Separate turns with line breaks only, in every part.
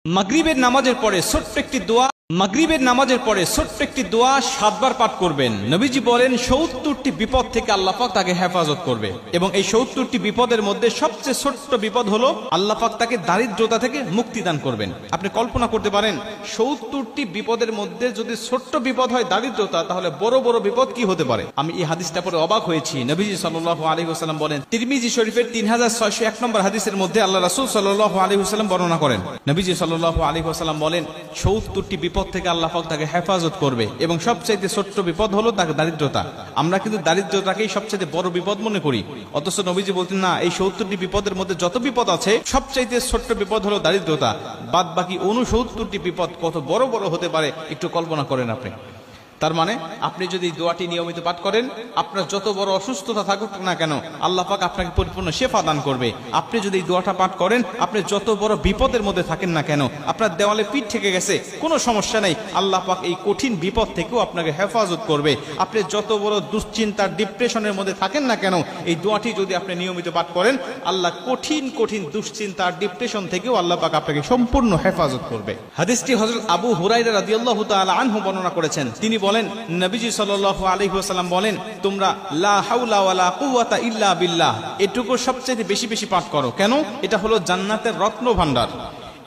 মাগরিবের নামাজের পরে ছোট্ট একটি দোয়া মাগরিবের নামাজের পরে ছোট্ট একটি দোয়া 7 বার পাঠ করবেন। নবীজি বলেন 70টি বিপদ থেকে আল্লাহ পাক তাকে হেফাজত করবে এবং এই 70টি বিপদের মধ্যে সবচেয়ে ছোট্ট বিপদ হলো আল্লাহ পাক তাকে দারিদ্রতা থেকে মুক্তি দান করবেন। আপনি কল্পনা করতে পারেন 70টি বিপদের মধ্যে যদি ছোট্ট বিপদ হয় দারিদ্রতা, তাহলে বড় বড় বিপদ কি হতে পারে। আমি এই হাদিসটা পড়ে অবাক হয়েছি। নবীজি সাল্লাল্লাহু আলাইহি ওয়াসাল্লাম বলেন, তিরমিজি শরীফের 3601 নম্বর হাদিসের মধ্যে আল্লাহ রাসূল সাল্লাল্লাহু আলাইহি ওয়াসাল্লাম বর্ণনা করেন, নবীজি সাল্লাল্লাহু আলাইহি ওয়াসাল্লাম বলেন 70টি বিপদ থেকে আল্লাহ পাক তাকে হেফাজত করবে এবং সবচেয়ে ছোট্ট বিপদ হলো তাকে দারিদ্রতা। আমরা কিন্তু দারিদ্রতাকেই সবচেয়ে বড় বিপদ মনে করি, অথচ নবীজি বলতেন না, এই 70টি বিপদের মধ্যে যত বিপদ আছে সবচেয়ে ছোট্ট বিপদ হলো দারিদ্রতা। বাদ বাকি 69টি বিপদ কত বড় বড় হতে পারে একটু কল্পনা করেন আপনি। তার মানে আপনি যদি দোয়াটি নিয়মিত পাঠ করেন, আপনার যত বড় অসুস্থতা থাকুক না কেন আল্লাহ পাক আপনাকে পরিপূর্ণ শেফা দান করবে। আপনি যদি এই দোয়াটা পাঠ করেন, আপনি যত বড় বিপদের মধ্যে থাকেন না কেন, আপনার দেওয়ালে পিঠ থেকে গেছে কোনো সমস্যা নেই, আল্লাহ পাক এই কঠিন বিপদ থেকেও আপনাকে হেফাজত করবে। আপনি যত বড় দুশ্চিন্তার ডিপ্রেশনের মধ্যে থাকেন না কেন, এই দোয়াটি যদি আপনি নিয়মিত পাঠ করেন, আল্লাহ কঠিন কঠিন দুশ্চিন্তার ডিপ্রেশন থেকেও আল্লাহ পাক আপনাকে সম্পূর্ণ হেফাজত করবে। হাদিসটি হযরত আবু হুরায়রা রাদিয়াল্লাহু তাআলা আনহু বর্ণনা করেছেন। তিনি বলেন, নবীজি সাল্লাল্লাহু আলাইহি ওয়াসাল্লাম বলেন, তোমরা লা হাওলা ওয়ালা কুওয়াতা ইল্লা বিল্লাহ এটুকু সবচেয়ে বেশি বেশি পাঠ করো। কেন? এটা হলো জান্নাতের রত্ন ভান্ডার।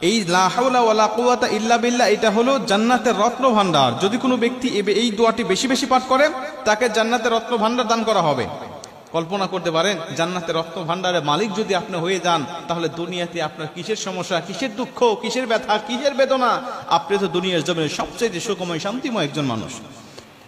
এই লা হাওলা ওয়ালা কুওয়াতা ইল্লা বিল্লাহ এটা হলো জান্নাতের রত্ন ভান্ডার। যদি কোনো ব্যক্তি এই দোয়াটি বেশি বেশি পাঠ করে, তাকে জান্নাতের রত্ন ভান্ডার দান করা হবে। কল্পনা করতে পারেন, জান্নাতের রত্ন ভান্ডারের মালিক যদি আপনি হয়ে যান, তাহলে দুনিয়াতে আপনার কিসের সমস্যা, কিসের দুঃখ, কিসের ব্যথা, কিসের বেদনা, আপনি তো দুনিয়ার জমিনে সবচেয়ে সুখময় শান্তিময় একজন মানুষ।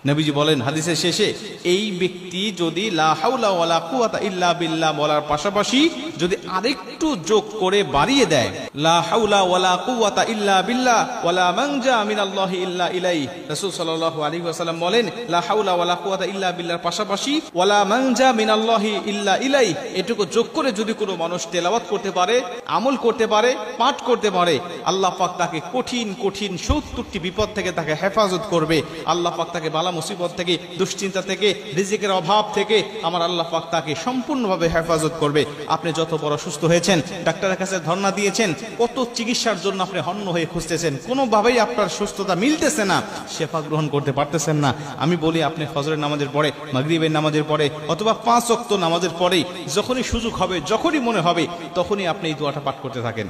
নবীজি বলেন হাদিসের শেষে, এই ব্যক্তি যদি লা হাওলা ওয়ালা কুওয়াতা ইল্লা বিল্লাহ বলার পাশাপাশি যদি আরেকটু যোগ করে বাড়িয়ে দেয়, লা হাওলা ওয়ালা কুওয়াতা ইল্লা বিল্লাহ ওয়ালা মানজা মিনাল্লাহি ইল্লা ইলাইহি, রাসূল সাল্লাল্লাহু আলাইহি ওয়াসাল্লাম বলেন লা হাওলা ওয়ালা কুওয়াতা ইল্লা বিল্লাহর পাশাপাশি ওয়ালা মানজা মিনাল্লাহি ইল্লা ইলাইহি এটুকু যোগ করে যদি কোনো মানুষ তেলাওয়াত করতে পারে, আমল করতে পারে, পাঠ করতে পারে, আল্লাহ পাক তাকে কঠিন কঠিন 70টি বিপদ থেকে তাকে হেফাজত করবে। আল্লাহ পাক তাকে বালা মুসিবত থেকে, দুশ্চিন্তা থেকে, রিজিকের অভাব থেকে আমার আল্লাহ পাক তাকে সম্পূর্ণভাবে হেফাজত করবে। আপনি যত বড় সুস্থ হয়েছেন, ডাক্তারের কাছে ধর্ণা দিয়েছেন, কত চিকিৎসার জন্য আপনি হন্য হয়ে খুঁজতেছেন, কোনোভাবেই আপনার সুস্থতা মিলতেছে না, শেফা গ্রহণ করতে পারতেছেন না। আমি বলি, আপনি ফজরের নামাজের পরে, মাগরিবের নামাজের পরে অথবা 5 ওয়াক্ত নামাজের পরেই যখনই সুযোগ হবে, যখনই মনে হবে, তখনই আপনি এই দোয়াটা পাঠ করতে থাকেন।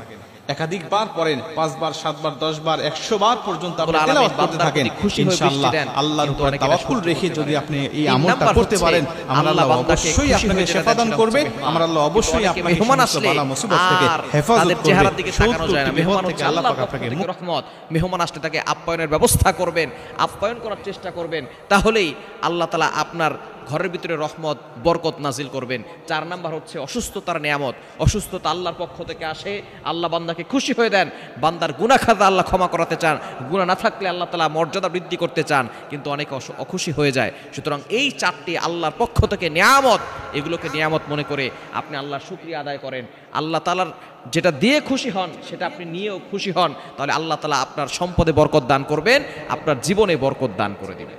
একাধিকবার পড়েন, 5 বার, 7 বার, 10 বার, 100 বার পর্যন্ত আপনি তেলাওয়াত করতে থাকেন। ইনশাআল্লাহ আল্লাহর উপর তাওয়াক্কুল রেখে যদি আপনি এই আমলটা করতে পারেন, আমার আল্লাহ অবশ্যই আপনাকে শেফা দান করবে। আমার আল্লাহ অবশ্যই আপনাকে সমস্ত বালা মুসিবত থেকে হেফাজত করবে।
চেহারার দিকে তাকানো যায় না। মেহমান হচ্ছে আল্লাহ পাক আপনাকে রহমত। মেহমান আসলে তাকে আপ্যায়নের ব্যবস্থা করবেন, আপ্যায়ন করার চেষ্টা করবেন, তাহলেই আল্লাহ তাআলা আপনার ঘরের ভিতরে রহমত বরকত নাজিল করবেন। 4 নাম্বার হচ্ছে অসুস্থতার নিয়ামত। অসুস্থতা আল্লাহর পক্ষ থেকে আসে, আল্লাহ বান্দাকে খুশি হয়ে দেন। বান্দার গুনাহ খাতা আল্লাহ ক্ষমা করাতে চান, গুনাহ না থাকলে আল্লাহ তাআলা মর্যাদা বৃদ্ধি করতে চান, কিন্তু অনেকে অখুশি হয়ে যায়। সুতরাং এই 4টি আল্লাহর পক্ষ থেকে নিয়ামত, এগুলোকে নিয়ামত মনে করে আপনি আল্লাহর শুকরিয়া আদায় করেন। আল্লাহ তাআলার যেটা দিয়ে খুশি হন সেটা আপনি নিয়েও খুশি হন, তাহলে আল্লাহ তাআলা আপনার সম্পদে বরকত দান করবেন, আপনার জীবনে বরকত দান করে দিবেন।